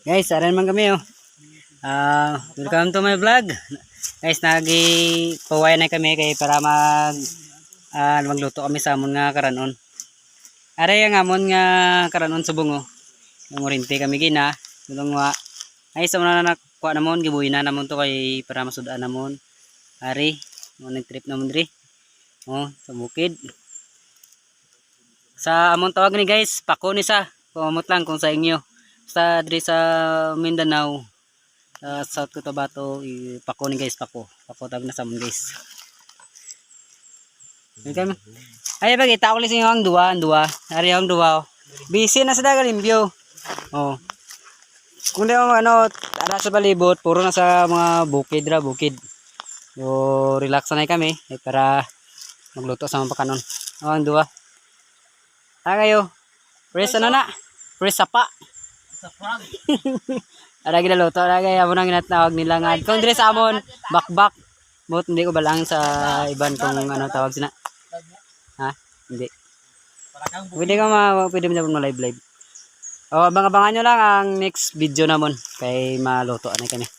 Guys, aran man kami oh. Welcome to my vlog. Guys, nagi-paway na kami kay para magluto kami sa amon nga karanon. Aray ang amon nga karanon subong oh. Yung orinti kami gina, dulong wa. Ay sa na nakuha namon gibuhi na namon to kay para masudaan namon. Ari, mo trip namon diri. Oh, sa bukid. Sa amon tawag ni guys, pako ni sa. Kumot lang kung sa inyo. Sa diri sa Mindanao, South Cotabato, pako ni guys, pako tawag na sa amon guys. Okay. Ay bagi ta ulit ang duwa. Ari ang duwa. Busy na sa dagat limpyo. Oh. Kung di mo ano, ara sa palibot, puro na sa mga bukid. Yo relax na kami para magluto sa mga pakanon. Oh, ang duwa. Kayo. Press ano na? Press sapa. Ara ginaloto, ara kay amo nang ginatawag nila nga. Kung dire sa amon, bakbak. But hindi ko balang sa iban kung ano tawag sina. Ha? Hindi. Pwede mo live. O, abang-abangan nyo lang ang next video namon kay maluto na kami.